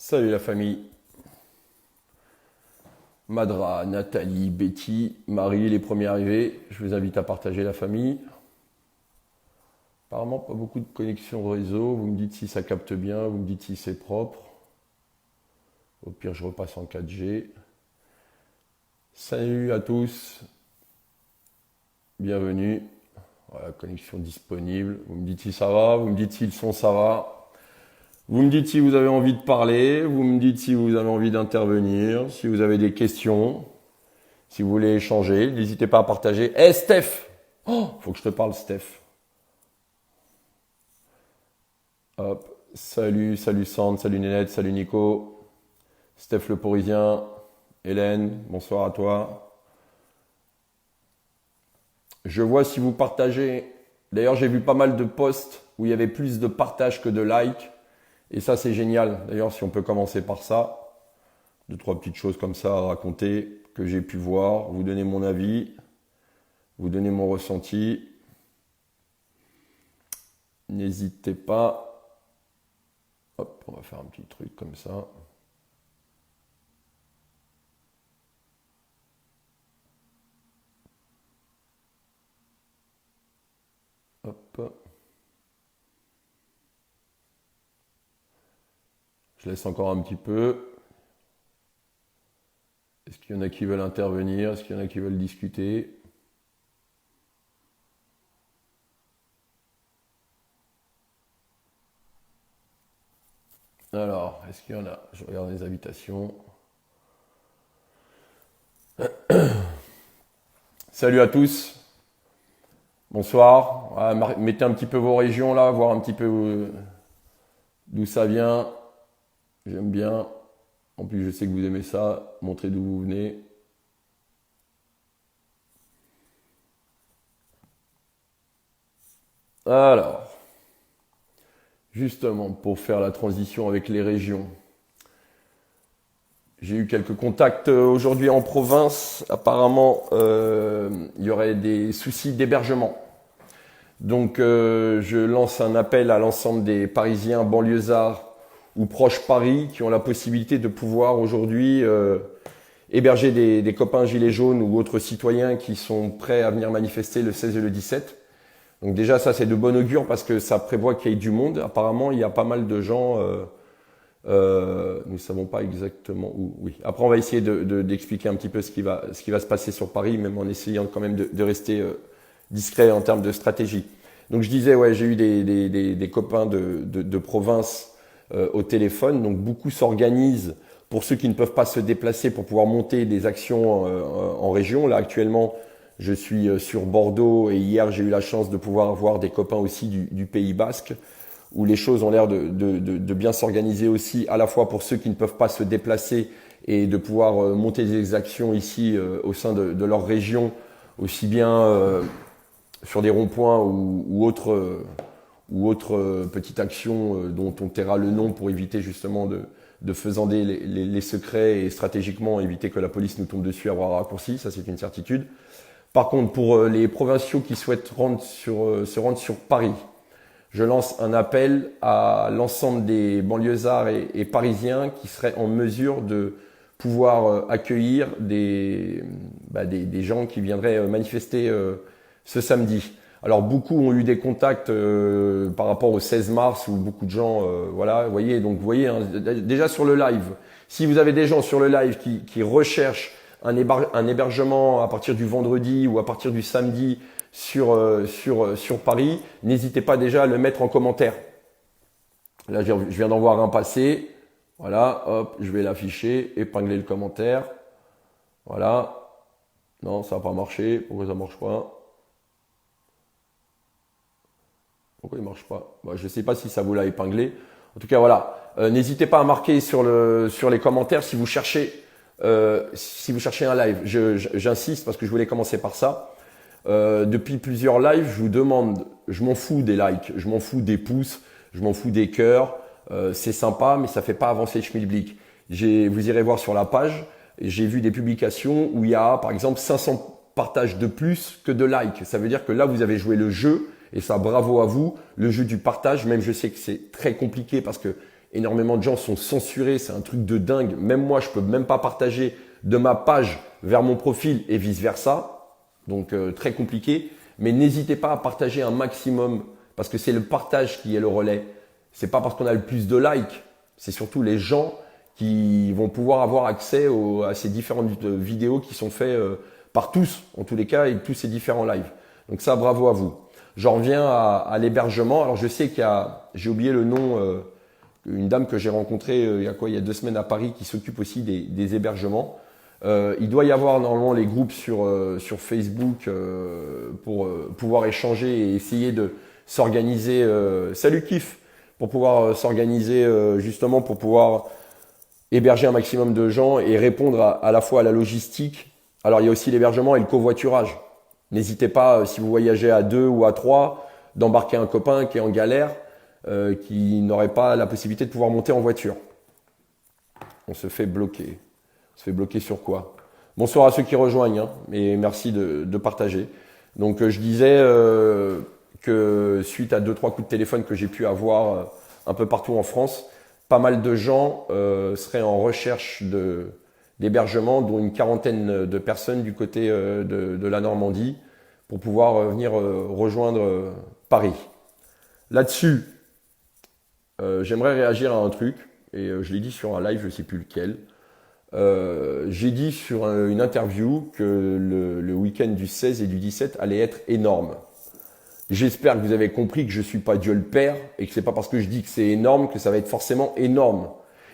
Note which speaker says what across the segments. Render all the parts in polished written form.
Speaker 1: Salut la famille. Madra, Nathalie, Betty, Marie, les premiers arrivés. Je vous invite à partager la famille. Apparemment, pas beaucoup de connexion réseau. Vous me dites si ça capte bien, vous me dites si c'est propre. Au pire, je repasse en 4G. Salut à tous. Bienvenue. Voilà, connexion disponible. Vous me dites si ça va, vous me dites si le son ça va. Vous me dites si vous avez envie de parler, vous me dites si vous avez envie d'intervenir, si vous avez des questions, si vous voulez échanger, n'hésitez pas à partager. Eh Steph! Oh, faut que je te parle Steph. Hop, salut Sandre, salut Nénette, salut Nico, Steph le Parisien, Hélène, bonsoir à toi. Je vois si vous partagez. D'ailleurs, j'ai vu pas mal de posts où il y avait plus de partages que de likes. Et ça, c'est génial. D'ailleurs, si on peut commencer par ça, deux, trois petites choses comme ça à raconter que j'ai pu voir, vous donner mon avis, vous donner mon ressenti. N'hésitez pas. Hop, on va faire un petit truc comme ça. Hop. Je laisse encore un petit peu. Est-ce qu'il y en a qui veulent intervenir? Est-ce qu'il y en a qui veulent discuter? Alors, est-ce qu'il y en a? Je regarde les invitations. Salut à tous. Bonsoir. Ah, mettez un petit peu vos régions là, voir un petit peu d'où ça vient. J'aime bien. En plus, je sais que vous aimez ça. Montrez d'où vous venez. Alors, justement, pour faire la transition avec les régions, j'ai eu quelques contacts aujourd'hui en province. Apparemment, il y aurait des soucis d'hébergement. Donc, je lance un appel à l'ensemble des Parisiens, banlieusards ou proches Paris qui ont la possibilité de pouvoir aujourd'hui héberger des copains gilets jaunes ou autres citoyens qui sont prêts à venir manifester le 16 et le 17. Donc déjà, ça, c'est de bon augure parce que ça prévoit qu'il y ait du monde. Apparemment, il y a pas mal de gens. Nous ne savons pas exactement où. Oui. Après, on va essayer d'expliquer un petit peu ce qui va se passer sur Paris, même en essayant quand même de rester discret en termes de stratégie. Donc je disais, ouais, j'ai eu des copains de province au téléphone. Donc beaucoup s'organisent pour ceux qui ne peuvent pas se déplacer pour pouvoir monter des actions en région. Là, actuellement, je suis sur Bordeaux et hier, j'ai eu la chance de pouvoir avoir des copains aussi du Pays Basque où les choses ont l'air de bien s'organiser aussi, à la fois pour ceux qui ne peuvent pas se déplacer et de pouvoir monter des actions ici au sein de leur région, aussi bien sur des ronds-points ou autres petites actions dont on taira le nom pour éviter justement de faisander les secrets et stratégiquement éviter que la police nous tombe dessus à bras raccourcis, ça c'est une certitude. Par contre, pour les provinciaux qui souhaitent se rendre sur Paris, je lance un appel à l'ensemble des banlieusards et parisiens qui seraient en mesure de pouvoir accueillir des gens qui viendraient manifester ce samedi. Alors beaucoup ont eu des contacts par rapport au 16 mars où beaucoup de gens, voilà, vous voyez, hein, déjà sur le live, si vous avez des gens sur le live qui recherchent un hébergement à partir du vendredi ou à partir du samedi sur Paris, n'hésitez pas déjà à le mettre en commentaire. Là, je viens d'en voir un passer. Voilà, hop, je vais l'afficher, épingler le commentaire. Voilà. Non, ça n'a pas marché. Pourquoi ça marche pas? Pourquoi il marche pas? Je ne sais pas si ça vous l'a épinglé. En tout cas, voilà. N'hésitez pas à marquer sur les commentaires si vous cherchez un live. J'insiste parce que je voulais commencer par ça. Depuis plusieurs lives, je vous demande, je m'en fous des likes, je m'en fous des pouces, je m'en fous des cœurs. C'est sympa, mais ça fait pas avancer le schmilblick. Vous irez voir sur la page, j'ai vu des publications où il y a par exemple 500 partages de plus que de likes. Ça veut dire que là, vous avez joué le jeu, et ça, bravo à vous. Le jeu du partage, même je sais que c'est très compliqué parce que Énormément de gens sont censurés, c'est un truc de dingue. Même moi, je peux même pas partager de ma page vers mon profil et vice versa. Donc très compliqué. Mais n'hésitez pas à partager un maximum parce que c'est le partage qui est le relais. C'est pas parce qu'on a le plus de likes, c'est surtout les gens qui vont pouvoir avoir accès à ces différentes vidéos qui sont faites par tous, en tous les cas, et tous ces différents lives. Donc ça, bravo à vous. J'en reviens à l'hébergement. Alors je sais j'ai oublié le nom, une dame que j'ai rencontrée il y a 2 semaines à Paris qui s'occupe aussi des hébergements. Il doit y avoir normalement les groupes sur Facebook pour pouvoir échanger et essayer de s'organiser. Salut Kif, pour pouvoir s'organiser justement pour pouvoir héberger un maximum de gens et répondre à la fois à la logistique. Alors il y a aussi l'hébergement et le covoiturage. N'hésitez pas, si vous voyagez à 2 ou à 3, d'embarquer un copain qui est en galère, qui n'aurait pas la possibilité de pouvoir monter en voiture. On se fait bloquer. On se fait bloquer sur quoi? Bonsoir à ceux qui rejoignent, et merci de partager. Donc je disais que suite à 2-3 coups de téléphone que j'ai pu avoir un peu partout en France, pas mal de gens seraient en recherche d'hébergement, dont une quarantaine de personnes du côté de la Normandie, pour pouvoir venir rejoindre Paris. Là-dessus, j'aimerais réagir à un truc, et je l'ai dit sur un live, je ne sais plus lequel. J'ai dit sur une interview que le week-end du 16 et du 17 allait être énorme. J'espère que vous avez compris que je ne suis pas Dieu le Père et que c'est pas parce que je dis que c'est énorme que ça va être forcément énorme.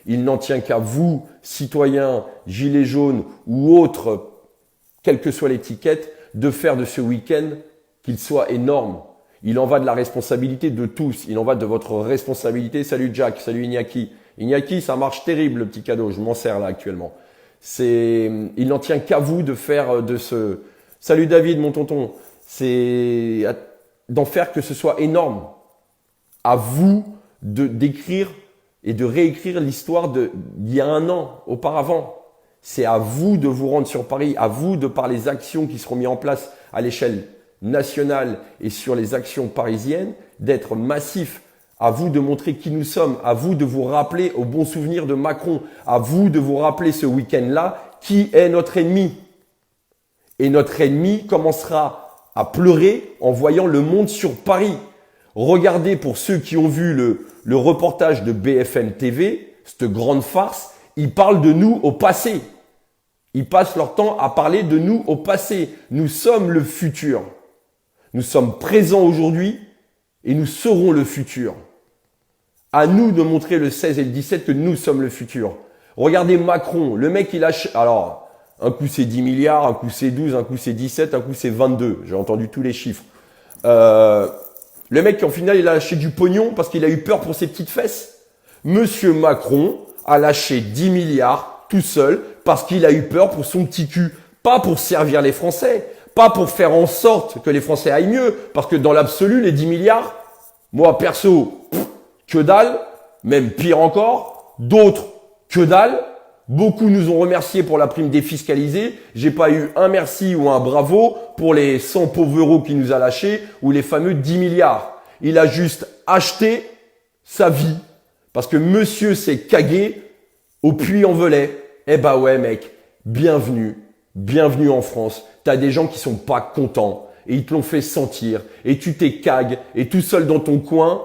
Speaker 1: Il n'en tient qu'à vous, citoyens, gilets jaunes ou autres, quelle que soit l'étiquette, de faire de ce week-end qu'il soit énorme. Il en va de la responsabilité de tous. Il en va de votre responsabilité. Salut Jack, salut Iñaki. Iñaki, ça marche terrible le petit cadeau. Je m'en sers là actuellement. Il n'en tient qu'à vous de faire de ce. Salut David, mon tonton. C'est d'en faire que ce soit énorme. À vous d'écrire et de réécrire l'histoire d'il y a 1 an auparavant. C'est à vous de vous rendre sur Paris, à vous de par les actions qui seront mises en place à l'échelle nationale et sur les actions parisiennes, d'être massif. À vous de montrer qui nous sommes, à vous de vous rappeler au bon souvenir de Macron, à vous de vous rappeler ce week-end-là qui est notre ennemi. Et notre ennemi commencera à pleurer en voyant le monde sur Paris. Regardez pour ceux qui ont vu le reportage de BFM TV, cette grande farce, ils parlent de nous au passé. Ils passent leur temps à parler de nous au passé. Nous sommes le futur. Nous sommes présents aujourd'hui et nous serons le futur. À nous de montrer le 16 et le 17 que nous sommes le futur. Regardez Macron, le mec il lâche. Alors, un coup c'est 10 milliards, un coup c'est 12, un coup c'est 17, un coup c'est 22. J'ai entendu tous les chiffres. Le mec en final il a lâché du pognon parce qu'il a eu peur pour ses petites fesses. Monsieur Macron a lâché 10 milliards tout seul parce qu'il a eu peur pour son petit cul. Pas pour servir les Français, pas pour faire en sorte que les Français aillent mieux. Parce que dans l'absolu, les 10 milliards, moi perso, que dalle, même pire encore. D'autres, que dalle. Beaucoup nous ont remerciés pour la prime défiscalisée. J'ai pas eu un merci ou un bravo pour les 100 pauvres euros qu'il nous a lâchés ou les fameux 10 milliards. Il a juste acheté sa vie. Parce que monsieur s'est cagué au Puy-en-Velay. Eh bah ouais mec, bienvenue en France. T'as des gens qui sont pas contents et ils te l'ont fait sentir et tu t'es cagué et tout seul dans ton coin,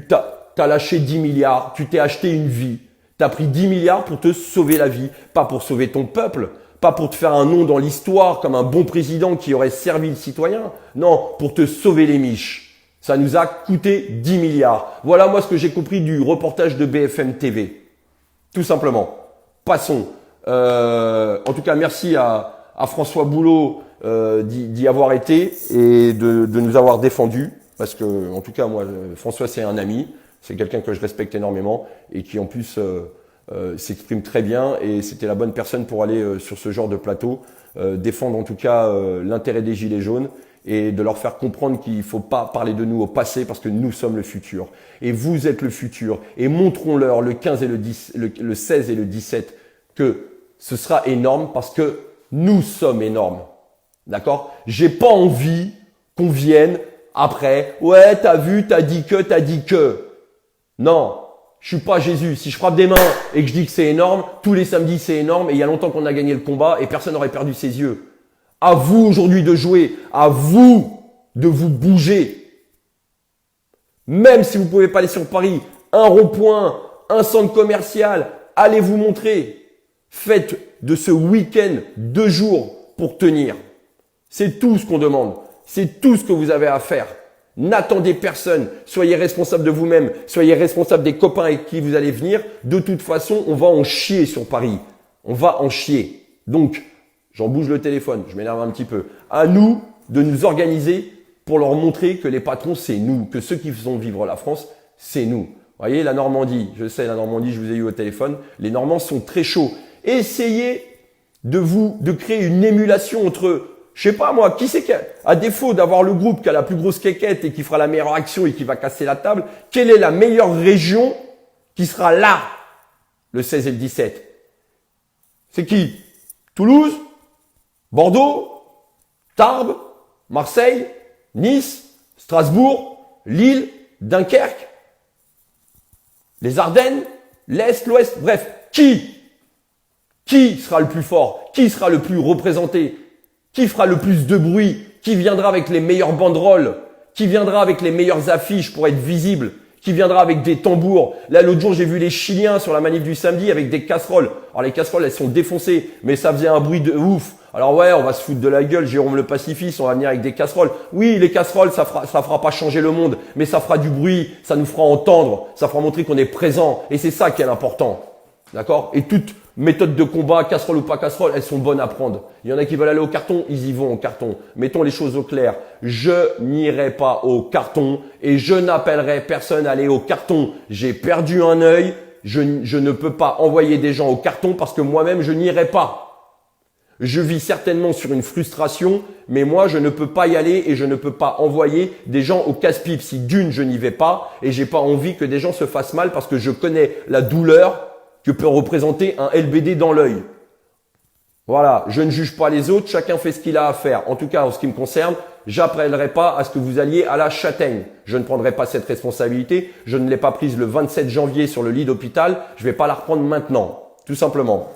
Speaker 1: t'as lâché 10 milliards, tu t'es acheté une vie. T'as pris 10 milliards pour te sauver la vie, pas pour sauver ton peuple, pas pour te faire un nom dans l'histoire comme un bon président qui aurait servi le citoyen. Non, pour te sauver les miches. Ça nous a coûté 10 milliards. Voilà moi ce que j'ai compris du reportage de BFM TV. Tout simplement. Passons. En tout cas, merci à François Boulot d'y avoir été et de nous avoir défendus. Parce que, en tout cas, moi, François, c'est un ami. C'est quelqu'un que je respecte énormément et qui, en plus, s'exprime très bien. Et c'était la bonne personne pour aller sur ce genre de plateau, défendre en tout cas l'intérêt des Gilets jaunes et de leur faire comprendre qu'il ne faut pas parler de nous au passé parce que nous sommes le futur. Et vous êtes le futur. Et montrons-leur le 15 et le 16 et le 17 que ce sera énorme parce que nous sommes énormes. D'accord? J'ai pas envie qu'on vienne après. Ouais, t'as vu, t'as dit que. Non. Je suis pas Jésus. Si je frappe des mains et que je dis que c'est énorme, tous les samedis c'est énorme et il y a longtemps qu'on a gagné le combat et personne n'aurait perdu ses yeux. À vous aujourd'hui de jouer, à vous de vous bouger. Même si vous pouvez pas aller sur Paris, un rond-point, un centre commercial, allez vous montrer. Faites de ce week-end 2 jours pour tenir. C'est tout ce qu'on demande. C'est tout ce que vous avez à faire. N'attendez personne. Soyez responsable de vous-même. Soyez responsable des copains avec qui vous allez venir. De toute façon, on va en chier sur Paris. On va en chier. Donc, j'en bouge le téléphone. Je m'énerve un petit peu. À nous de nous organiser pour leur montrer que les patrons, c'est nous. Que ceux qui font vivre la France, c'est nous. Vous voyez, la Normandie. Je sais, la Normandie, je vous ai eu au téléphone. Les Normands sont très chauds. Essayez de créer une émulation entre eux. Je sais pas moi, qui c'est à défaut d'avoir le groupe qui a la plus grosse quéquette et qui fera la meilleure action et qui va casser la table, quelle est la meilleure région qui sera là le 16 et le 17? C'est qui? Toulouse? Bordeaux? Tarbes? Marseille? Nice? Strasbourg? Lille? Dunkerque? Les Ardennes? L'Est? L'Ouest? Bref, qui sera le plus fort? Qui sera le plus représenté? Qui fera le plus de bruit? Qui viendra avec les meilleures banderoles? Qui viendra avec les meilleures affiches pour être visible? Qui viendra avec des tambours? Là, l'autre jour, j'ai vu les Chiliens sur la manif du samedi avec des casseroles. Alors, les casseroles, elles sont défoncées, mais ça faisait un bruit de ouf. Alors ouais, on va se foutre de la gueule, Jérôme le pacifiste, on va venir avec des casseroles. Oui, les casseroles, ça fera pas changer le monde, mais ça fera du bruit, ça nous fera entendre, ça fera montrer qu'on est présent. Et c'est ça qui est l'important. D'accord? Et toute méthode de combat, casserole ou pas casserole, elles sont bonnes à prendre. Il y en a qui veulent aller au carton, ils y vont au carton. Mettons les choses au clair. Je n'irai pas au carton et je n'appellerai personne à aller au carton. J'ai perdu un œil, je ne peux pas envoyer des gens au carton parce que moi-même, je n'irai pas. Je vis certainement sur une frustration, mais moi, je ne peux pas y aller et je ne peux pas envoyer des gens au casse-pipe. Si d'une, je n'y vais pas et j'ai pas envie que des gens se fassent mal parce que je connais la douleur que peut représenter un LBD dans l'œil. Voilà, je ne juge pas les autres, chacun fait ce qu'il a à faire. En tout cas, en ce qui me concerne, j'appellerai pas à ce que vous alliez à la châtaigne. Je ne prendrai pas cette responsabilité. Je ne l'ai pas prise le 27 janvier sur le lit d'hôpital. Je vais pas la reprendre maintenant, tout simplement.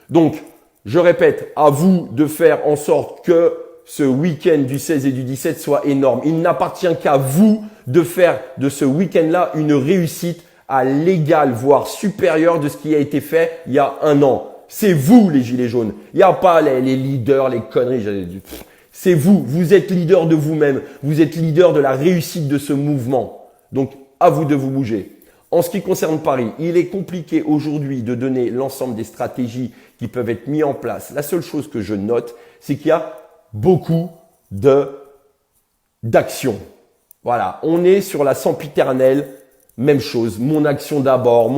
Speaker 1: Donc, je répète, à vous de faire en sorte que ce week-end du 16 et du 17 soit énorme. Il n'appartient qu'à vous de faire de ce week-end-là une réussite à l'égal, voire supérieur de ce qui a été fait il y a un an. C'est vous les gilets jaunes. Il n'y a pas les leaders, les conneries. C'est vous. Vous êtes leader de vous-même. Vous êtes leader de la réussite de ce mouvement. Donc, à vous de vous bouger. En ce qui concerne Paris, il est compliqué aujourd'hui de donner l'ensemble des stratégies qui peuvent être mises en place. La seule chose que je note, c'est qu'il y a beaucoup d'actions. Voilà. On est sur la sempiternelle. Même chose, mon action d'abord,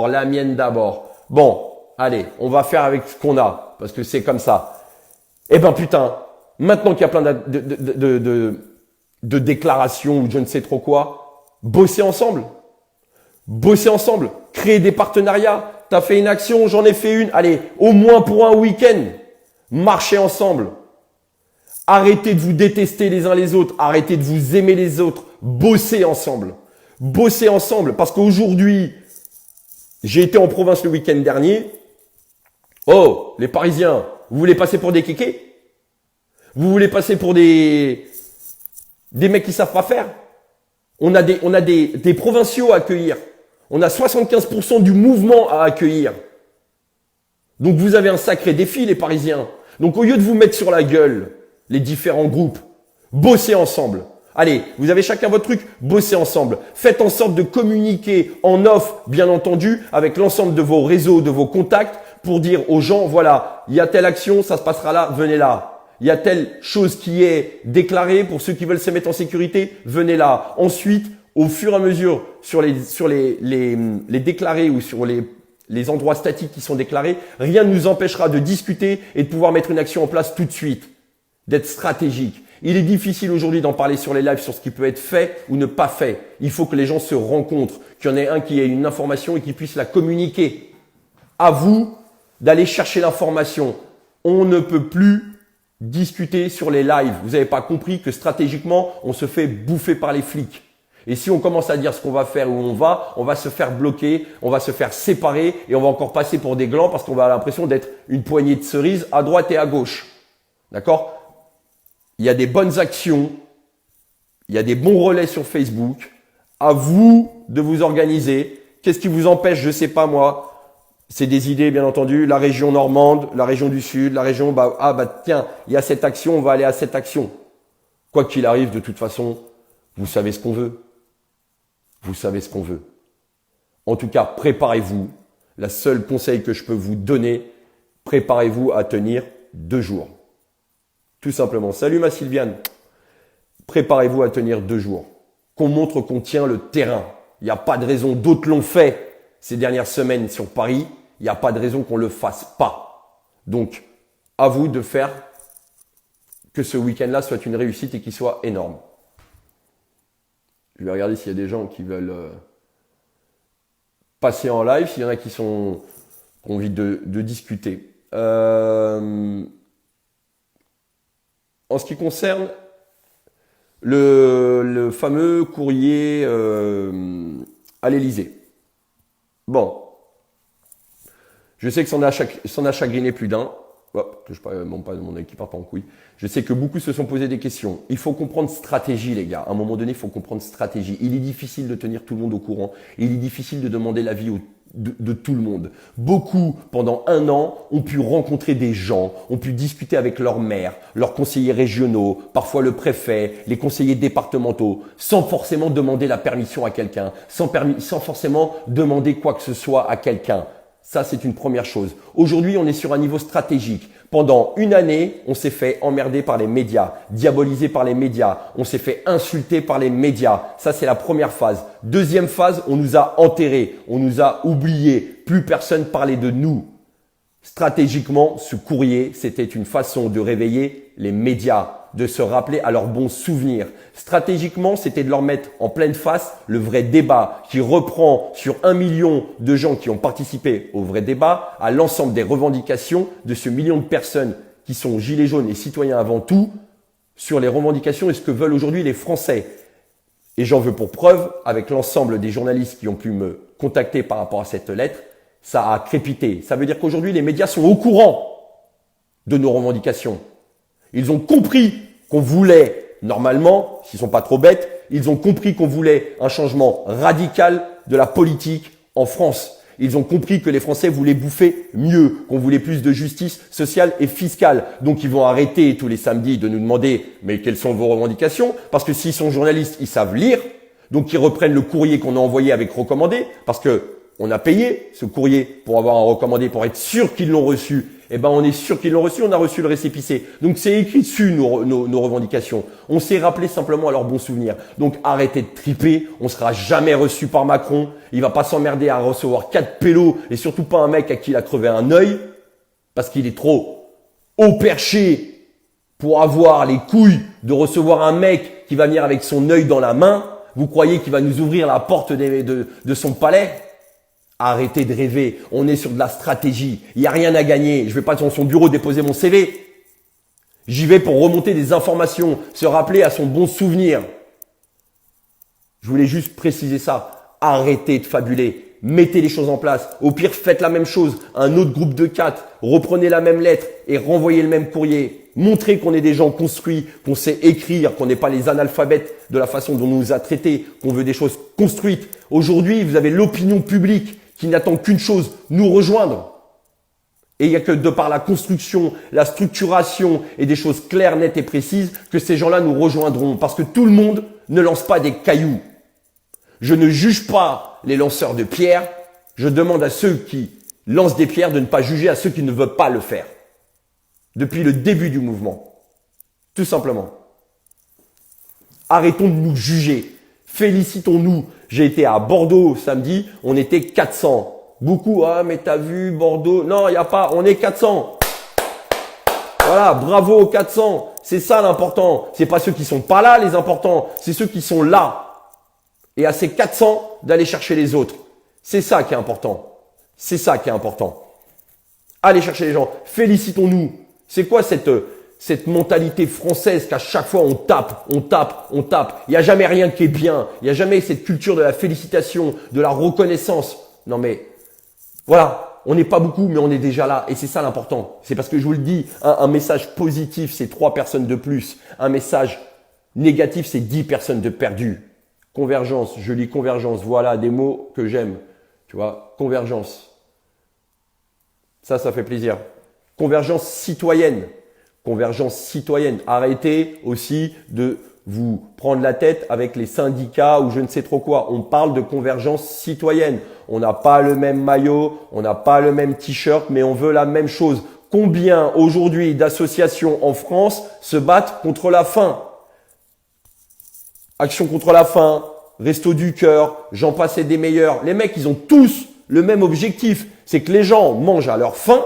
Speaker 1: la mienne d'abord. Bon, allez, on va faire avec ce qu'on a, parce que c'est comme ça. Eh ben putain, maintenant qu'il y a plein de déclarations ou je ne sais trop quoi, bossez ensemble. Bossez ensemble, créez des partenariats. T'as fait une action, j'en ai fait une. Allez, au moins pour un week-end, marchez ensemble. Arrêtez de vous détester les uns les autres, arrêtez de vous aimer les autres, bossez ensemble. Bosser ensemble, parce qu'aujourd'hui, j'ai été en province le week-end dernier. Oh, les Parisiens, vous voulez passer pour des kékés? Vous voulez passer pour des mecs qui savent pas faire? On a des provinciaux à accueillir. On a 75% du mouvement à accueillir. Donc vous avez un sacré défi, les Parisiens. Donc au lieu de vous mettre sur la gueule, les différents groupes, bossez ensemble. Allez, vous avez chacun votre truc, bossez ensemble. Faites en sorte de communiquer en off, bien entendu, avec l'ensemble de vos réseaux, de vos contacts, pour dire aux gens, voilà, il y a telle action, ça se passera là, venez là. Il y a telle chose qui est déclarée pour ceux qui veulent se mettre en sécurité, venez là. Ensuite, au fur et à mesure, sur les déclarés ou sur les endroits statiques qui sont déclarés, rien ne nous empêchera de discuter et de pouvoir mettre une action en place tout de suite, d'être stratégique. Il est difficile aujourd'hui d'en parler sur les lives sur ce qui peut être fait ou ne pas fait. Il faut que les gens se rencontrent, qu'il y en ait un qui ait une information et qui puisse la communiquer. À vous d'aller chercher l'information. On ne peut plus discuter sur les lives. Vous n'avez pas compris que stratégiquement, on se fait bouffer par les flics. Et si on commence à dire ce qu'on va faire, où on va se faire bloquer, on va se faire séparer et on va encore passer pour des glands parce qu'on va avoir l'impression d'être une poignée de cerises à droite et à gauche. D'accord? Il y a des bonnes actions, il y a des bons relais sur Facebook. À vous de vous organiser. Qu'est-ce qui vous empêche? Je sais pas moi. C'est des idées, bien entendu. La région normande, la région du sud, la région, tiens, il y a cette action, on va aller à cette action. Quoi qu'il arrive, de toute façon, vous savez ce qu'on veut. Vous savez ce qu'on veut. En tout cas, préparez-vous. La seule conseil que je peux vous donner, préparez-vous à tenir 2 jours. Tout simplement. Salut ma Sylviane. Préparez-vous à tenir 2 jours. Qu'on montre qu'on tient le terrain. Il n'y a pas de raison. D'autres l'ont fait ces dernières semaines sur Paris. Il n'y a pas de raison qu'on ne le fasse pas. Donc, à vous de faire que ce week-end-là soit une réussite et qu'il soit énorme. Je vais regarder s'il y a des gens qui veulent passer en live, s'il y en a qui ont envie de discuter. En ce qui concerne le fameux courrier à l'Élysée. Bon, je sais que s'en a chagriné plus d'un. Touche pas mon œil qui part pas en couille. Je sais que beaucoup se sont posé des questions. Il faut comprendre stratégie, les gars. À un moment donné, il faut comprendre stratégie. Il est difficile de tenir tout le monde au courant. Il est difficile de demander l'avis de tout le monde. Beaucoup, pendant 1 an, ont pu rencontrer des gens, ont pu discuter avec leur maire, leurs conseillers régionaux, parfois le préfet, les conseillers départementaux, sans forcément demander la permission à quelqu'un, sans forcément demander quoi que ce soit à quelqu'un. Ça, c'est une première chose. Aujourd'hui, on est sur un niveau stratégique. Pendant 1 année, on s'est fait emmerder par les médias, diaboliser par les médias, on s'est fait insulter par les médias. Ça, c'est la première phase. Deuxième phase, on nous a enterrés, on nous a oubliés. Plus personne parlait de nous. Stratégiquement, ce courrier, c'était une façon de réveiller les médias, de se rappeler à leurs bons souvenirs. Stratégiquement, c'était de leur mettre en pleine face le vrai débat qui reprend sur 1 million de gens qui ont participé au vrai débat, à l'ensemble des revendications de ce million de personnes qui sont gilets jaunes et citoyens avant tout, sur les revendications et ce que veulent aujourd'hui les Français. Et j'en veux pour preuve, avec l'ensemble des journalistes qui ont pu me contacter par rapport à cette lettre, ça a crépité. Ça veut dire qu'aujourd'hui, les médias sont au courant de nos revendications. Ils ont compris qu'on voulait, normalement, s'ils sont pas trop bêtes, ils ont compris qu'on voulait un changement radical de la politique en France. Ils ont compris que les Français voulaient bouffer mieux, qu'on voulait plus de justice sociale et fiscale. Donc, ils vont arrêter tous les samedis de nous demander « mais quelles sont vos revendications ?» Parce que s'ils sont journalistes, ils savent lire. Donc, ils reprennent le courrier qu'on a envoyé avec recommandé parce que on a payé ce courrier pour avoir un recommandé, pour être sûr qu'ils l'ont reçu. Eh ben, on est sûr qu'ils l'ont reçu, on a reçu le récépissé. Donc, c'est écrit dessus nos revendications. On s'est rappelé simplement à leurs bons souvenirs. Donc, arrêtez de triper. On sera jamais reçu par Macron. Il va pas s'emmerder à recevoir 4 pélos et surtout pas un mec à qui il a crevé un œil parce qu'il est trop haut perché pour avoir les couilles de recevoir un mec qui va venir avec son œil dans la main. Vous croyez qu'il va nous ouvrir la porte de son palais? Arrêtez de rêver, on est sur de la stratégie, il n'y a rien à gagner, je vais pas dans son bureau déposer mon CV. J'y vais pour remonter des informations, se rappeler à son bon souvenir. Je voulais juste préciser ça, arrêtez de fabuler, mettez les choses en place. Au pire, faites la même chose, un autre groupe de 4, reprenez la même lettre et renvoyez le même courrier. Montrez qu'on est des gens construits, qu'on sait écrire, qu'on n'est pas les analphabètes de la façon dont on nous a traités, qu'on veut des choses construites. Aujourd'hui, vous avez l'opinion publique qui n'attend qu'une chose, nous rejoindre. Et il n'y a que de par la construction, la structuration et des choses claires, nettes et précises que ces gens-là nous rejoindront. Parce que tout le monde ne lance pas des cailloux. Je ne juge pas les lanceurs de pierres. Je demande à ceux qui lancent des pierres de ne pas juger à ceux qui ne veulent pas le faire. Depuis le début du mouvement. Tout simplement. Arrêtons de nous juger. Félicitons-nous. J'ai été à Bordeaux samedi, on était 400. Beaucoup, ah mais t'as vu Bordeaux? Non, il n'y a pas, on est 400. Voilà, bravo aux 400. C'est ça l'important. C'est pas ceux qui sont pas là les importants, c'est ceux qui sont là. Et à ces 400, d'aller chercher les autres. C'est ça qui est important. C'est ça qui est important. Allez chercher les gens. Félicitons-nous. C'est quoi cette cette mentalité française qu'à chaque fois on tape, on tape, on tape. Il n'y a jamais rien qui est bien. Il n'y a jamais cette culture de la félicitation, de la reconnaissance. Non mais voilà, on n'est pas beaucoup, mais on est déjà là. Et c'est ça l'important. C'est parce que je vous le dis, un message positif, c'est 3 personnes de plus. Un message négatif, c'est 10 personnes de perdues. Convergence, je lis convergence. Voilà des mots que j'aime. Tu vois, convergence. Ça fait plaisir. Convergence citoyenne. Convergence citoyenne. Arrêtez aussi de vous prendre la tête avec les syndicats ou je ne sais trop quoi. On parle de convergence citoyenne. On n'a pas le même maillot, on n'a pas le même t-shirt, mais on veut la même chose. Combien aujourd'hui d'associations en France se battent contre la faim? Action contre la faim, Resto du Cœur, j'en passe et des meilleurs. Les mecs, ils ont tous le même objectif. C'est que les gens mangent à leur faim,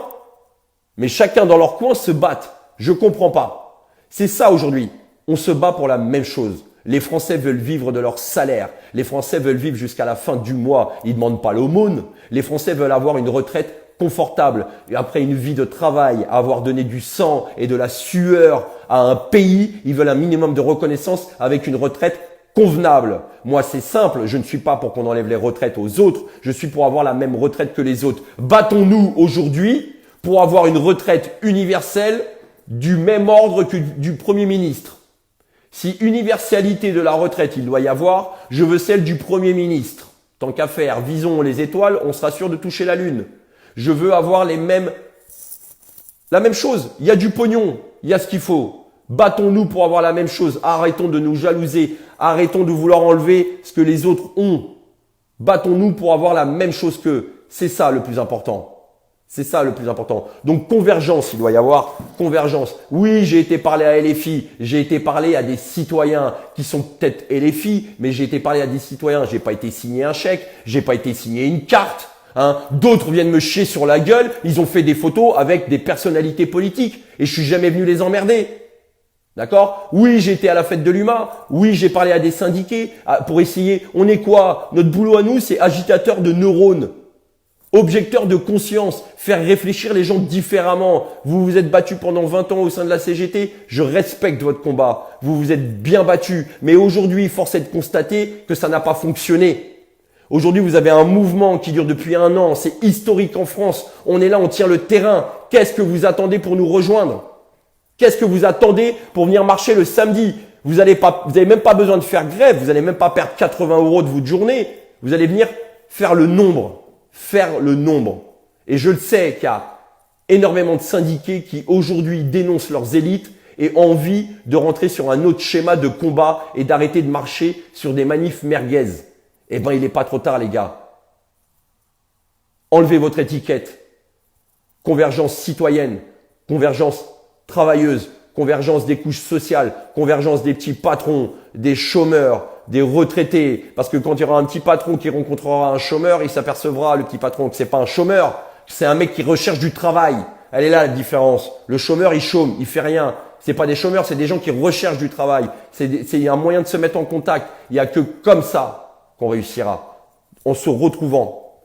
Speaker 1: mais chacun dans leur coin se battent. Je comprends pas. C'est ça aujourd'hui. On se bat pour la même chose. Les Français veulent vivre de leur salaire. Les Français veulent vivre jusqu'à la fin du mois. Ils ne demandent pas l'aumône. Les Français veulent avoir une retraite confortable. Et après une vie de travail, avoir donné du sang et de la sueur à un pays, ils veulent un minimum de reconnaissance avec une retraite convenable. Moi, c'est simple. Je ne suis pas pour qu'on enlève les retraites aux autres. Je suis pour avoir la même retraite que les autres. Battons-nous aujourd'hui pour avoir une retraite universelle du même ordre que du Premier ministre. Si universalité de la retraite il doit y avoir, je veux celle du Premier ministre. Tant qu'à faire, visons les étoiles, on sera sûr de toucher la lune. Je veux avoir la même chose. Il y a du pognon, il y a ce qu'il faut. Battons-nous pour avoir la même chose. Arrêtons de nous jalouser. Arrêtons de vouloir enlever ce que les autres ont. Battons-nous pour avoir la même chose qu'eux. C'est ça le plus important. C'est ça le plus important. Donc convergence, il doit y avoir convergence. Oui, j'ai été parler à LFI, j'ai été parler à des citoyens qui sont peut-être LFI, mais j'ai été parler à des citoyens. J'ai pas été signer un chèque, j'ai pas été signer une carte. D'autres viennent me chier sur la gueule. Ils ont fait des photos avec des personnalités politiques et je suis jamais venu les emmerder. D'accord? Oui, j'ai été à la fête de l'UMA. Oui, j'ai parlé à des syndiqués pour essayer. On est quoi? Notre boulot à nous, c'est agitateur de neurones. Objecteur de conscience, faire réfléchir les gens différemment. Vous vous êtes battu pendant 20 ans au sein de la CGT, je respecte votre combat. Vous vous êtes bien battu, mais aujourd'hui, force est de constater que ça n'a pas fonctionné. Aujourd'hui, vous avez un mouvement qui dure depuis 1 an, c'est historique en France. On est là, on tient le terrain. Qu'est-ce que vous attendez pour nous rejoindre? Qu'est-ce que vous attendez pour venir marcher le samedi? Vous n'avez même pas besoin de faire grève, vous n'allez même pas perdre 80 € de votre journée. Vous allez venir faire le nombre. Faire le nombre. Et je le sais qu'il y a énormément de syndiqués qui aujourd'hui dénoncent leurs élites et ont envie de rentrer sur un autre schéma de combat et d'arrêter de marcher sur des manifs merguez. Eh ben, il n'est pas trop tard, les gars. Enlevez votre étiquette. Convergence citoyenne, convergence travailleuse, convergence des couches sociales, convergence des petits patrons, des chômeurs, des retraités. Parce que quand il y aura un petit patron qui rencontrera un chômeur, il s'apercevra, le petit patron, que c'est pas un chômeur, c'est un mec qui recherche du travail. Elle est là la différence. Le chômeur, il chôme, il fait rien. C'est pas des chômeurs, c'est des gens qui recherchent du travail. C'est un moyen de se mettre en contact. Il y a que comme ça qu'on réussira. En se retrouvant.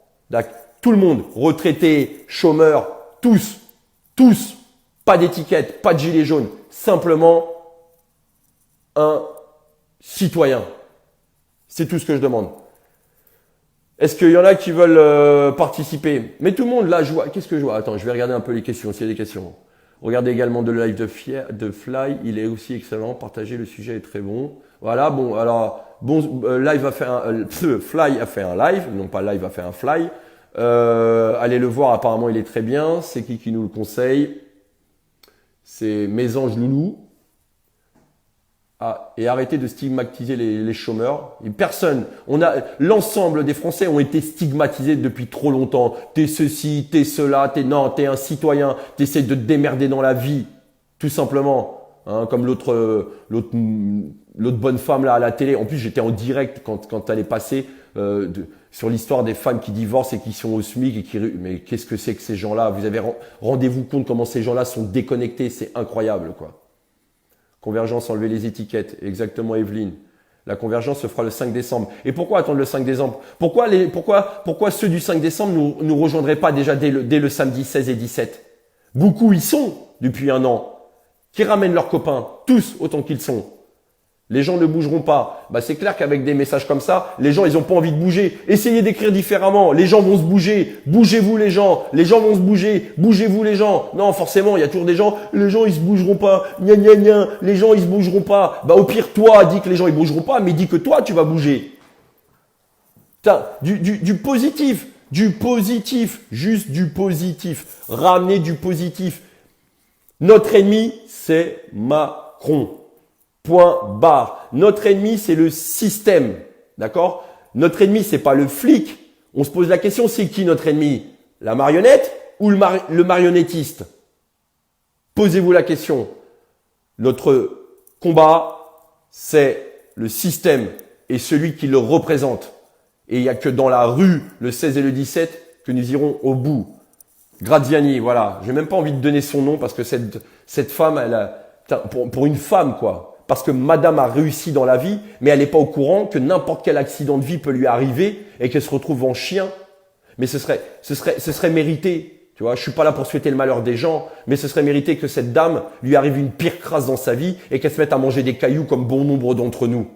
Speaker 1: Tout le monde, retraités, chômeurs, tous, pas d'étiquette, pas de gilet jaune. Simplement un citoyen. C'est tout ce que je demande. Est-ce qu'il y en a qui veulent participer? Mais tout le monde là, je vois. Qu'est-ce que je vois? Attends, je vais regarder un peu les questions, s'il y a des questions. Regardez également le live de Fly, il est aussi excellent. Partagez, le sujet est très bon. Voilà, bon, alors, Fly a fait un live, non pas live a fait un Fly. Allez le voir, apparemment il est très bien. C'est qui nous le conseille? C'est Mes Anges Loulou. Ah, et arrêtez de stigmatiser les chômeurs. Et l'ensemble des Français ont été stigmatisés depuis trop longtemps. T'es ceci, t'es cela, t'es un citoyen. T'essayes de te démerder dans la vie, tout simplement. Comme l'autre bonne femme là à la télé. En plus, j'étais en direct quand elle est passée sur l'histoire des femmes qui divorcent et qui sont au SMIC et mais qu'est-ce que c'est que ces gens-là? Vous avez rendez-vous compte comment ces gens-là sont déconnectés? C'est incroyable, quoi. Convergence, enlever les étiquettes. Exactement, Evelyne. La convergence se fera le 5 décembre. Et pourquoi attendre le 5 décembre? Pourquoi ceux du 5 décembre nous rejoindraient pas déjà dès le samedi 16 et 17? Beaucoup y sont depuis 1 an. qui ramènent leurs copains, tous autant qu'ils sont. Les gens ne bougeront pas. Bah, c'est clair qu'avec des messages comme ça, les gens, ils n'ont pas envie de bouger. Essayez d'écrire différemment. Les gens vont se bouger. Bougez-vous les gens. Les gens vont se bouger. Bougez-vous les gens. Non, forcément, il y a toujours des gens. Les gens, ils se bougeront pas. Gna gna gna. Les gens, ils se bougeront pas. Bah, au pire, toi, dis que les gens, ils bougeront pas, mais dis que toi, tu vas bouger. Putain, du positif. Du positif. Juste du positif. Ramenez du positif. Notre ennemi, c'est Macron. Point barre. Notre ennemi, c'est le système. D'accord? Notre ennemi, c'est pas le flic. On se pose la question, c'est qui notre ennemi? La marionnette ou le marionnettiste? Posez-vous la question. Notre combat, c'est le système et celui qui le représente. Et il n'y a que dans la rue, le 16 et le 17, que nous irons au bout. Graziani, voilà. J'ai même pas envie de donner son nom parce que cette femme, elle a, pour une femme, quoi. Parce que madame a réussi dans la vie, mais elle n'est pas au courant que n'importe quel accident de vie peut lui arriver et qu'elle se retrouve en chien. Mais ce serait mérité. Tu vois, je suis pas là pour souhaiter le malheur des gens, mais ce serait mérité que cette dame lui arrive une pire crasse dans sa vie et qu'elle se mette à manger des cailloux comme bon nombre d'entre nous.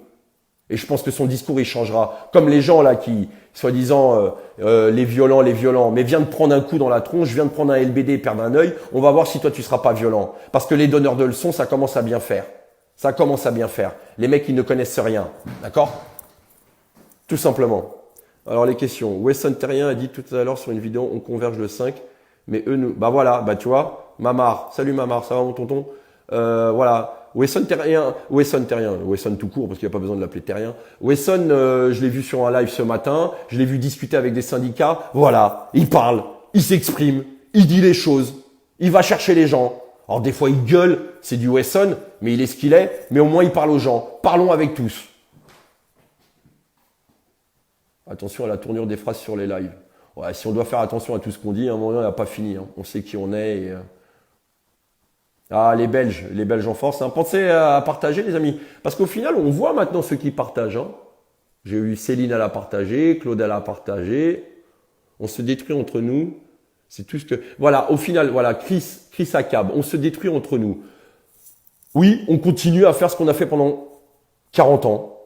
Speaker 1: Et je pense que son discours, il changera. Comme les gens là qui, soi-disant, les violents, mais viens de prendre un coup dans la tronche, viens de prendre un LBD et perdre un œil, on va voir si toi tu seras pas violent. Parce que les donneurs de leçons, ça commence à bien faire. Ça commence à bien faire. Les mecs, ils ne connaissent rien. D'accord? Tout simplement. Alors, les questions. Wesson Terrien a dit tout à l'heure sur une vidéo, on converge le 5. Mais eux, nous. Bah voilà, bah tu vois. Mamar. Salut Mamar, ça va mon tonton? Voilà. Wesson Terrien. Wesson tout court, parce qu'il n'y a pas besoin de l'appeler Terrien. Wesson, je l'ai vu sur un live ce matin. Je l'ai vu discuter avec des syndicats. Voilà. Il parle. Il s'exprime. Il dit les choses. Il va chercher les gens. Alors des fois il gueule, c'est du Wesson, mais il est ce qu'il est, mais au moins il parle aux gens. Parlons avec tous. Attention à la tournure des phrases sur les lives. Ouais, si on doit faire attention à tout ce qu'on dit, à un moment on n'a pas fini. Hein. On sait qui on est. Et, Ah, les Belges en force. Hein. Pensez à partager les amis. Parce qu'au final, on voit maintenant ceux qui partagent. Hein. J'ai eu Céline à la partager, Claude à la partager. On se détruit entre nous. C'est tout ce que... Voilà, au final, voilà, Chris accable. On se détruit entre nous. Oui, on continue à faire ce qu'on a fait pendant 40 ans.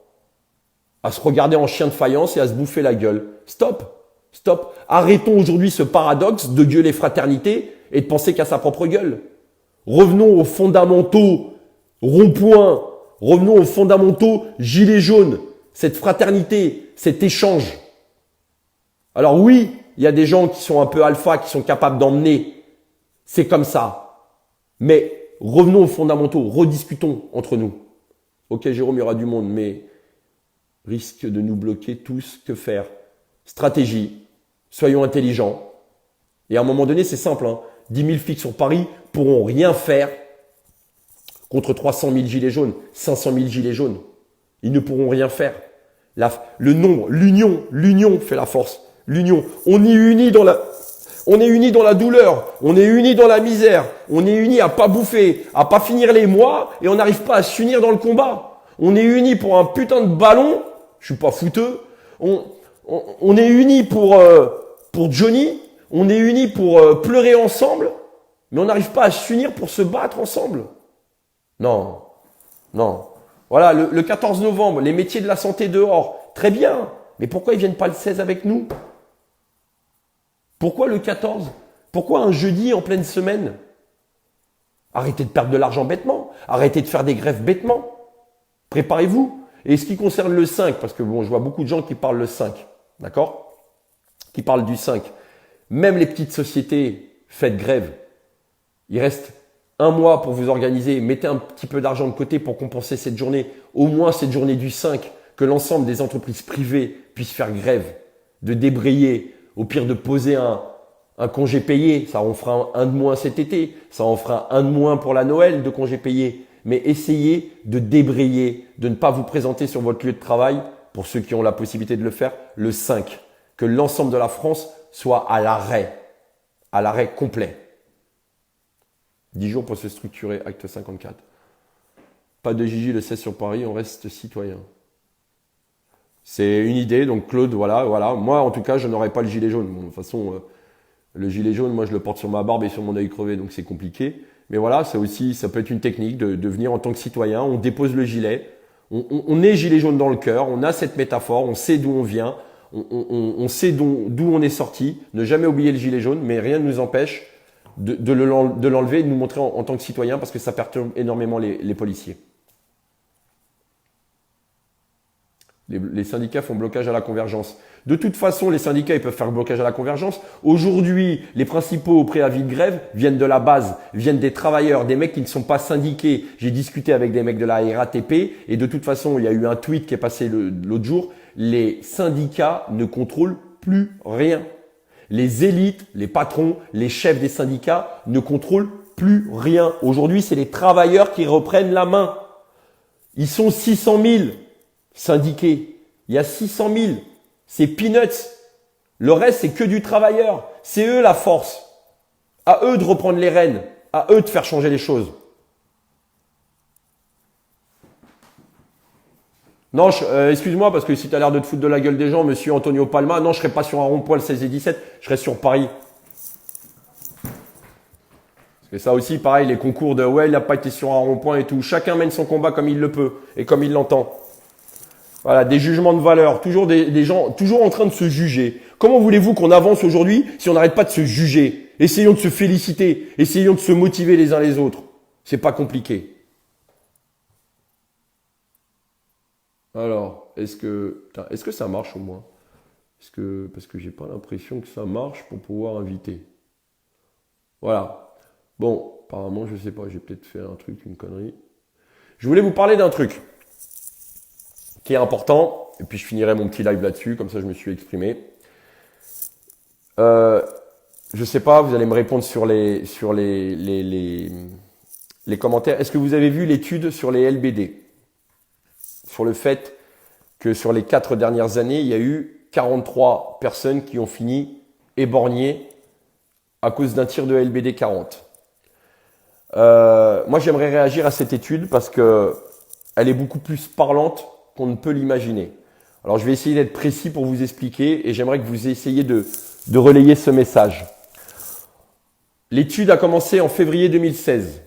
Speaker 1: À se regarder en chien de faïence et à se bouffer la gueule. Stop. Stop. Arrêtons aujourd'hui ce paradoxe de gueuler fraternité et de penser qu'à sa propre gueule. Revenons aux fondamentaux rond-point. Revenons aux fondamentaux gilets jaunes. Cette fraternité, cet échange. Alors oui, il y a des gens qui sont un peu alpha, qui sont capables d'emmener. C'est comme ça. Mais revenons aux fondamentaux, rediscutons entre nous. Ok Jérôme, il y aura du monde, mais risque de nous bloquer tous. Que faire? Stratégie. Soyons intelligents. Et à un moment donné, c'est simple. 10 000 flics sur Paris pourront rien faire contre 300 000 gilets jaunes, 500 000 gilets jaunes. Ils ne pourront rien faire. Le nombre, l'union fait la force. L'union. On est unis dans la douleur. On est unis dans la misère. On est unis à pas bouffer, à pas finir les mois et on n'arrive pas à s'unir dans le combat. On est unis pour un putain de ballon. Je suis pas fouteux. On est unis pour Johnny. On est unis pour pleurer ensemble. Mais on n'arrive pas à s'unir pour se battre ensemble. Non. Non. Voilà, le 14 novembre, les métiers de la santé dehors. Très bien. Mais pourquoi ils viennent pas le 16 avec nous? Pourquoi le 14? Pourquoi un jeudi en pleine semaine? Arrêtez de perdre de l'argent bêtement. Arrêtez de faire des grèves bêtement. Préparez-vous. Et ce qui concerne le 5, parce que bon, je vois beaucoup de gens qui parlent le 5. D'accord? Qui parlent du 5. Même les petites sociétés, faites grève. Il reste un mois pour vous organiser. Mettez un petit peu d'argent de côté pour compenser cette journée. Au moins cette journée du 5. Que l'ensemble des entreprises privées puissent faire grève. De débrayer. Au pire de poser un congé payé. Ça en fera un de moins cet été. Ça en fera un de moins pour la Noël de congé payé. Mais essayez de débrayer. De ne pas vous présenter sur votre lieu de travail. Pour ceux qui ont la possibilité de le faire. Le 5. Que l'ensemble de la France soit à l'arrêt. À l'arrêt complet. 10 jours pour se structurer, acte 54. Pas de Gigi le 16 sur Paris, on reste citoyen. C'est une idée, donc Claude, voilà. Moi, en tout cas, je n'aurai pas le gilet jaune. Bon, de toute façon, le gilet jaune, moi, je le porte sur ma barbe et sur mon œil crevé, donc c'est compliqué. Mais voilà, ça aussi, ça peut être une technique de venir en tant que citoyen. On dépose le gilet. On est gilet jaune dans le cœur. On a cette métaphore. On sait d'où on vient. On sait d'où on est sorti. Ne jamais oublier le gilet jaune, mais rien ne nous empêche de l'enlever et de nous montrer en tant que citoyen parce que ça perturbe énormément les policiers. Les syndicats font blocage à la convergence. De toute façon, les syndicats ils peuvent faire blocage à la convergence. Aujourd'hui, les principaux préavis de grève viennent de la base, viennent des travailleurs, des mecs qui ne sont pas syndiqués. J'ai discuté avec des mecs de la RATP et de toute façon, il y a eu un tweet qui est passé l'autre jour. Les syndicats ne contrôlent plus rien. Les élites, les patrons, les chefs des syndicats ne contrôlent plus rien. Aujourd'hui, c'est les travailleurs qui reprennent la main. Ils sont 600 000 syndiqués. Il y a 600 000. C'est peanuts. Le reste, c'est que du travailleur. C'est eux la force. À eux de reprendre les rênes. À eux de faire changer les choses. Non, excuse-moi, parce que si tu as l'air de te foutre de la gueule des gens, monsieur Antonio Palma, non, je serai pas sur un rond-point le 16 et 17, je serai sur Paris. Parce que ça aussi, pareil, les concours de ouais, il n'a pas été sur un rond-point et tout. Chacun mène son combat comme il le peut et comme il l'entend. Voilà, des jugements de valeur, toujours des gens, toujours en train de se juger. Comment voulez-vous qu'on avance aujourd'hui si on n'arrête pas de se juger? Essayons de se féliciter, essayons de se motiver les uns les autres. C'est pas compliqué. Alors, est-ce que ça marche au moins? Parce que j'ai pas l'impression que ça marche pour pouvoir inviter. Voilà. Bon, apparemment, je sais pas, j'ai peut-être fait un truc, une connerie. Je voulais vous parler d'un truc qui est important, et puis je finirai mon petit live là-dessus, comme ça je me suis exprimé. Je sais pas, vous allez me répondre sur les commentaires. Est-ce que vous avez vu l'étude sur les LBD? Sur le fait que sur les 4 dernières années, il y a eu 43 personnes qui ont fini éborgnées à cause d'un tir de LBD 40. Moi, j'aimerais réagir à cette étude parce que elle est beaucoup plus parlante qu'on ne peut l'imaginer. Alors, je vais essayer d'être précis pour vous expliquer et j'aimerais que vous essayiez de relayer ce message. L'étude a commencé en février 2016.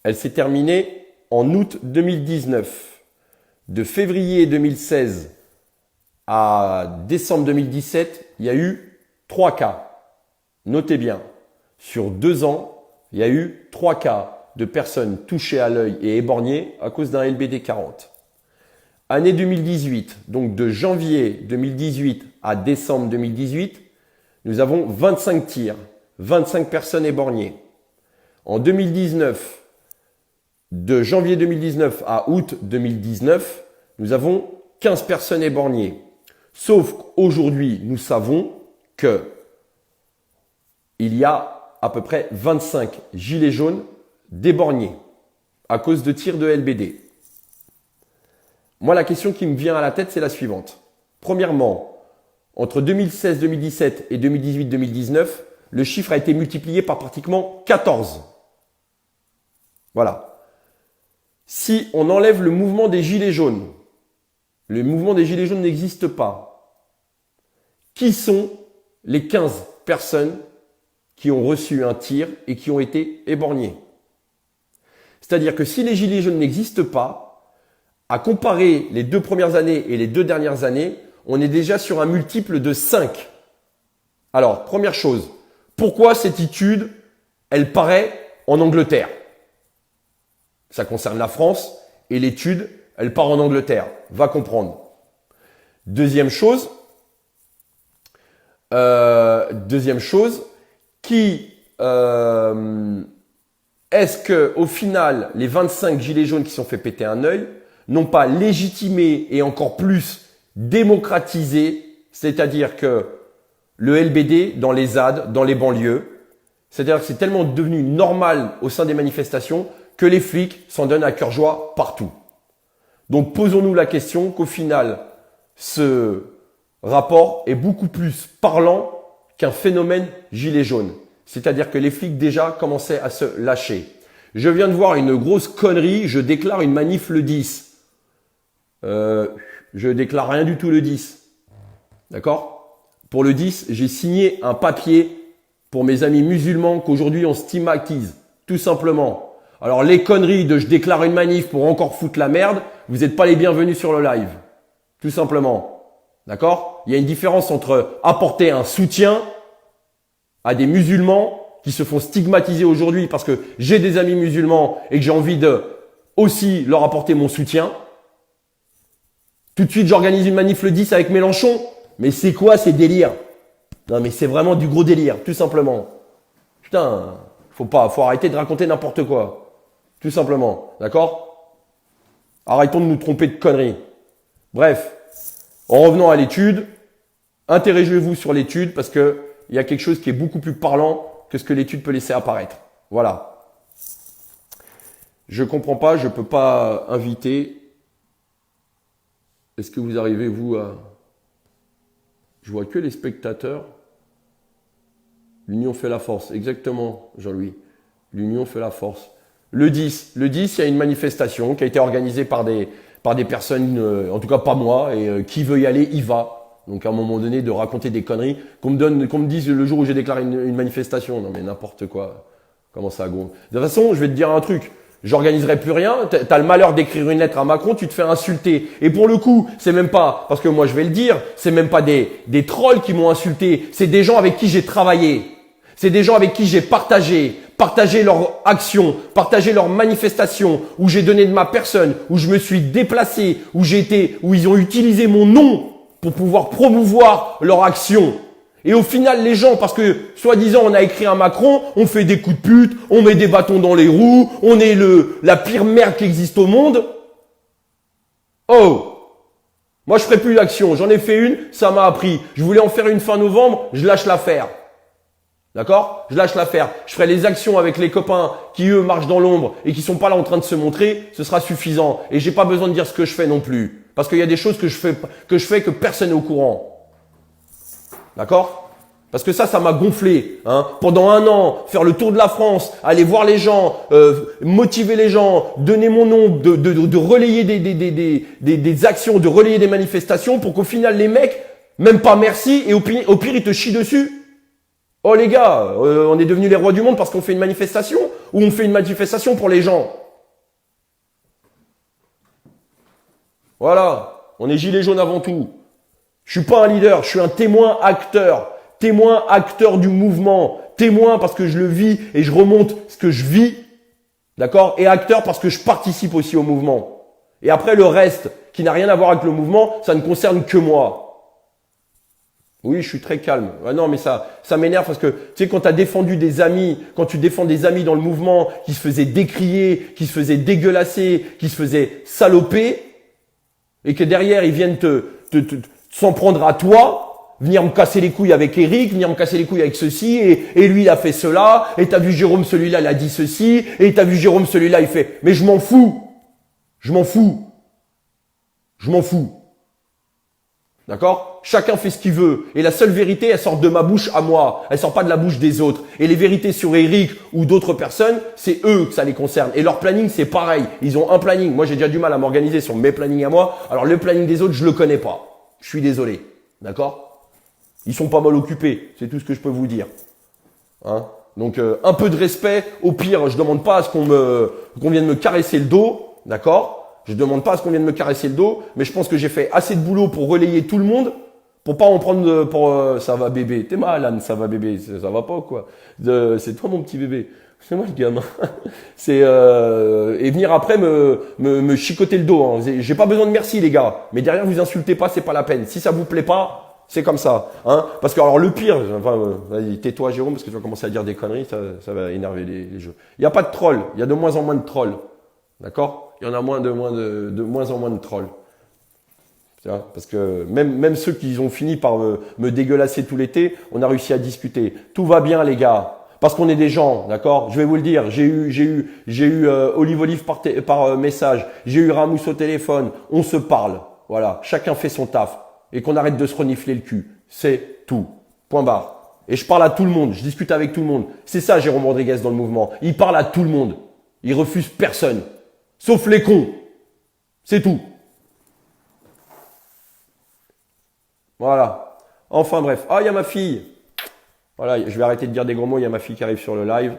Speaker 1: Elle s'est terminée en août 2019. De février 2016 à décembre 2017, il y a eu 3 cas. Notez bien, sur 2 ans, il y a eu 3 cas de personnes touchées à l'œil et éborgnées à cause d'un LBD 40. Année 2018, donc de janvier 2018 à décembre 2018, nous avons 25 tirs, 25 personnes éborgnées. En 2019, de janvier 2019 à août 2019, nous avons 15 personnes éborgnées. Sauf qu'aujourd'hui, nous savons que il y a à peu près 25 gilets jaunes d'éborgnés à cause de tirs de LBD. Moi, la question qui me vient à la tête, c'est la suivante. Premièrement, entre 2016-2017 et 2018-2019, le chiffre a été multiplié par pratiquement 14. Voilà. Si on enlève le mouvement des gilets jaunes, le mouvement des gilets jaunes n'existe pas. Qui sont les 15 personnes qui ont reçu un tir et qui ont été éborgnées? C'est-à-dire que si les gilets jaunes n'existent pas, à comparer les 2 premières années et les 2 dernières années, on est déjà sur un multiple de 5. Alors, première chose, pourquoi cette étude, elle paraît en Angleterre? Ça concerne la France et l'étude, elle part en Angleterre. Va comprendre. Deuxième chose, est-ce que au final, les 25 gilets jaunes qui sont fait péter un œil n'ont pas légitimé et encore plus démocratisé, c'est-à-dire que le LBD dans les ZAD, dans les banlieues, c'est-à-dire que c'est tellement devenu normal au sein des manifestations que les flics s'en donnent à cœur joie partout. Donc posons-nous la question qu'au final, ce rapport est beaucoup plus parlant qu'un phénomène gilet jaune. C'est-à-dire que les flics déjà commençaient à se lâcher. Je viens de voir une grosse connerie, je déclare une manif le 10. Je déclare rien du tout le 10. D'accord? Pour le 10, j'ai signé un papier pour mes amis musulmans qu'aujourd'hui on stigmatise Tout simplement. Alors les conneries de je déclare une manif pour encore foutre la merde, vous n'êtes pas les bienvenus sur le live. Tout simplement. D'accord? Il y a une différence entre apporter un soutien à des musulmans qui se font stigmatiser aujourd'hui parce que j'ai des amis musulmans et que j'ai envie de aussi leur apporter mon soutien. Tout de suite, j'organise une manif le 10 avec Mélenchon. Mais c'est quoi ces délires? Non mais c'est vraiment du gros délire, tout simplement. Putain, faut arrêter de raconter n'importe quoi. Tout simplement, d'accord? Arrêtons de nous tromper de conneries. Bref, en revenant à l'étude, interrogez-vous sur l'étude parce que il y a quelque chose qui est beaucoup plus parlant que ce que l'étude peut laisser apparaître. Voilà. Je comprends pas, je peux pas inviter. Est-ce que vous arrivez, vous, à... Je vois que les spectateurs. L'union fait la force. Exactement, Jean-Louis. L'union fait la force. Le 10, il y a une manifestation qui a été organisée par des personnes, en tout cas pas moi, et qui veut y aller, y va. Donc à un moment donné, de raconter des conneries, qu'on me dise le jour où j'ai déclaré une manifestation. Non mais n'importe quoi. Comment ça gonfle. De toute façon, je vais te dire un truc. J'organiserai plus rien. T'as le malheur d'écrire une lettre à Macron, tu te fais insulter. Et pour le coup, c'est même pas, parce que moi je vais le dire, c'est même pas des trolls qui m'ont insulté. C'est des gens avec qui j'ai travaillé. C'est des gens avec qui j'ai partagé leurs actions, partagé leurs manifestations, où j'ai donné de ma personne, où je me suis déplacé, où ils ont utilisé mon nom pour pouvoir promouvoir leur action. Et au final, les gens, parce que, soi-disant, on a écrit à Macron, on fait des coups de pute, on met des bâtons dans les roues, on est la pire merde qui existe au monde. Oh! Moi, je ferai plus d'action. J'en ai fait une, ça m'a appris. Je voulais en faire une fin novembre, je lâche l'affaire. D'accord? Je lâche l'affaire. Je ferai les actions avec les copains qui, eux, marchent dans l'ombre et qui sont pas là en train de se montrer. Ce sera suffisant. Et j'ai pas besoin de dire ce que je fais non plus. Parce qu'il y a des choses que je fais que personne n'est au courant. D'accord? Parce que ça m'a gonflé. Hein. Pendant 1 an, faire le tour de la France, aller voir les gens, motiver les gens, donner mon nom, de relayer des actions, de relayer des manifestations pour qu'au final, les mecs, même pas merci, et au pire ils te chient dessus. Oh les gars, on est devenus les rois du monde parce qu'on fait une manifestation ou on fait une manifestation pour les gens? Voilà, on est gilets jaunes avant tout. Je suis pas un leader, je suis un témoin acteur du mouvement, témoin parce que je le vis et je remonte ce que je vis, d'accord? Et acteur parce que je participe aussi au mouvement. Et après le reste, qui n'a rien à voir avec le mouvement, ça ne concerne que moi. Oui, je suis très calme. Ah non, mais ça m'énerve parce que, tu sais, quand tu défends des amis dans le mouvement qui se faisaient décrier, qui se faisaient dégueulasser, qui se faisaient saloper, et que derrière, ils viennent s'en prendre à toi, venir me casser les couilles avec Eric, venir me casser les couilles avec ceci, et lui, il a fait cela, et t'as vu Jérôme, celui-là, il a dit ceci, et t'as vu Jérôme, celui-là, il fait, mais je m'en fous. D'accord? Chacun fait ce qu'il veut. Et la seule vérité, elle sort de ma bouche à moi. Elle sort pas de la bouche des autres. Et les vérités sur Eric ou d'autres personnes, c'est eux que ça les concerne. Et leur planning, c'est pareil. Ils ont un planning. Moi, j'ai déjà du mal à m'organiser sur mes plannings à moi. Alors, le planning des autres, je le connais pas. Je suis désolé. D'accord? Ils sont pas mal occupés. C'est tout ce que je peux vous dire. Hein? Donc, un peu de respect. Au pire, je demande pas à ce qu'on vienne me caresser le dos. D'accord? Je demande pas à ce qu'on vienne me caresser le dos, mais je pense que j'ai fait assez de boulot pour relayer tout le monde, pour pas en prendre pour ça va bébé. T'es mal, Anne, ça va bébé, ça va pas ou quoi? C'est toi mon petit bébé. C'est moi le gamin. Et venir après me chicoter le dos. Hein. J'ai pas besoin de merci les gars, mais derrière vous insultez pas, c'est pas la peine. Si ça vous plaît pas, c'est comme ça, hein. Parce que alors le pire, enfin, vas-y, tais-toi Jérôme, parce que tu vas commencer à dire des conneries, ça va énerver les jeux. Il y a pas de trolls, il y a de moins en moins de trolls, d'accord? Il y en a de moins en moins de trolls. Parce que même ceux qui ont fini par me dégueulasser tout l'été, on a réussi à discuter. Tout va bien les gars, parce qu'on est des gens, d'accord? Je vais vous le dire, j'ai eu Olive par message, j'ai eu Ramous au téléphone, on se parle, voilà, chacun fait son taf et qu'on arrête de se renifler le cul, c'est tout. Point barre. Et je parle à tout le monde, je discute avec tout le monde. C'est ça Jérôme Rodriguez dans le mouvement. Il parle à tout le monde, il refuse personne. Sauf les cons. C'est tout. Voilà. Enfin bref. Ah, il y a ma fille. Voilà, je vais arrêter de dire des gros mots. Il y a ma fille qui arrive sur le live.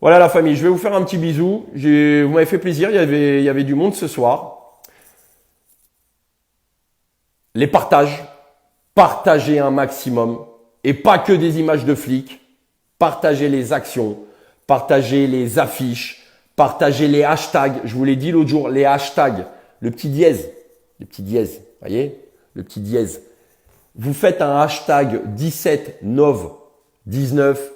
Speaker 1: Voilà la famille, je vais vous faire un petit bisou. Vous m'avez fait plaisir, il y avait du monde ce soir. Les partages, partagez un maximum. Et pas que des images de flics. Partagez les actions, partagez les affiches, partagez les hashtags. Je vous l'ai dit l'autre jour, les hashtags. Le petit dièse, voyez, le petit dièse. Vous faites un hashtag 17 Nov 19,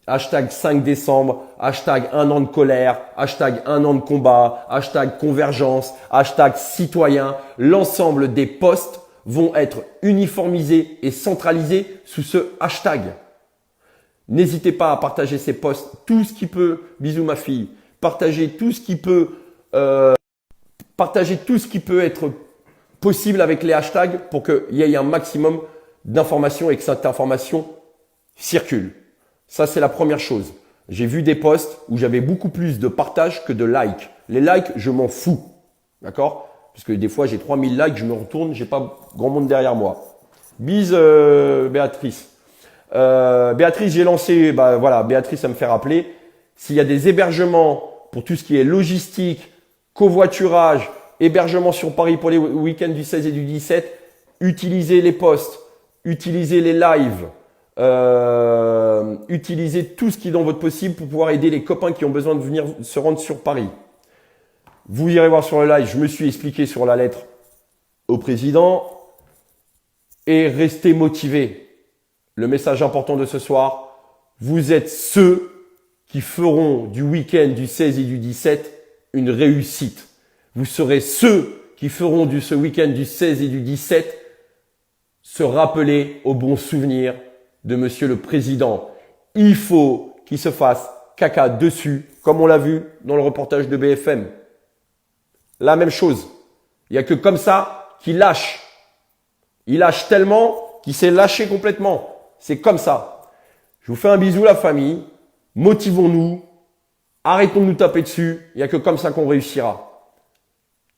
Speaker 1: hashtag 5 décembre, hashtag 1 an de colère, hashtag 1 an de combat, hashtag convergence, hashtag citoyen. L'ensemble des posts vont être uniformisés et centralisés sous ce hashtag. N'hésitez pas à partager ces posts, tout ce qui peut, bisous ma fille, partagez tout ce qui peut, partagez tout ce qui peut être possible avec les hashtags pour qu'il y ait un maximum d'informations et que cette information circule. Ça, c'est la première chose. J'ai vu des posts où j'avais beaucoup plus de partages que de likes. Les likes, je m'en fous. D'accord? Parce que des fois, j'ai 3000 likes, je me retourne, j'ai pas grand monde derrière moi. Bise, Béatrice. Béatrice, j'ai lancé, voilà, Béatrice, ça me fait rappeler, s'il y a des hébergements pour tout ce qui est logistique, covoiturage, hébergement sur Paris pour les week-ends du 16 et du 17, utilisez les posts, utilisez les lives, utilisez tout ce qui est dans votre possible pour pouvoir aider les copains qui ont besoin de venir se rendre sur Paris. Vous irez voir sur le live, je me suis expliqué sur la lettre au président et restez motivés. Le message important de ce soir, vous êtes ceux qui feront du week-end du 16 et du 17 une réussite. Vous serez ceux qui feront ce week-end du 16 et du 17 se rappeler aux bons souvenirs de Monsieur le Président. Il faut qu'il se fasse caca dessus, comme on l'a vu dans le reportage de BFM. La même chose. Il n'y a que comme ça qu'il lâche. Il lâche tellement qu'il s'est lâché complètement. C'est comme ça. Je vous fais un bisou la famille. Motivons-nous. Arrêtons de nous taper dessus. Il n'y a que comme ça qu'on réussira.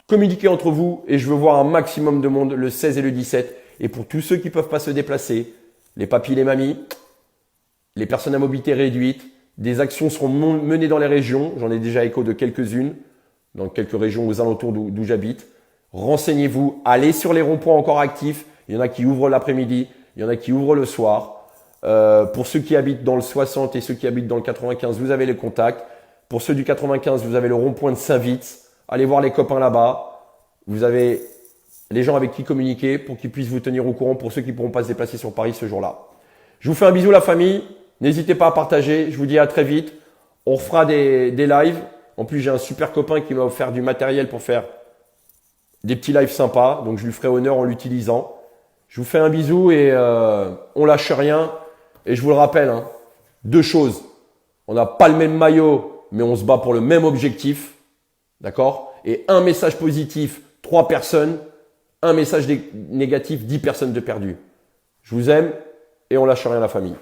Speaker 1: Communiquez entre vous et je veux voir un maximum de monde le 16 et le 17. Et pour tous ceux qui ne peuvent pas se déplacer, les papis, les mamies, les personnes à mobilité réduite, des actions seront menées dans les régions. J'en ai déjà écho de quelques-unes, dans quelques régions aux alentours d'où j'habite. Renseignez-vous. Allez sur les ronds-points encore actifs. Il y en a qui ouvrent l'après-midi. Il y en a qui ouvrent le soir. Pour ceux qui habitent dans le 60 et ceux qui habitent dans le 95, vous avez les contacts. Pour ceux du 95, vous avez le rond-point de Saint-Vite. Allez voir les copains là-bas. Vous avez les gens avec qui communiquer pour qu'ils puissent vous tenir au courant pour ceux qui ne pourront pas se déplacer sur Paris ce jour-là. Je vous fais un bisou la famille. N'hésitez pas à partager. Je vous dis à très vite. On refera des lives. En plus, j'ai un super copain qui m'a offert du matériel pour faire des petits lives sympas. Donc, je lui ferai honneur en l'utilisant. Je vous fais un bisou et on lâche rien. Et je vous le rappelle, hein, deux choses. On n'a pas le même maillot, mais on se bat pour le même objectif. D'accord? Et un message positif, 3 personnes. Un message négatif, 10 personnes de perdues. Je vous aime et on lâche rien la famille.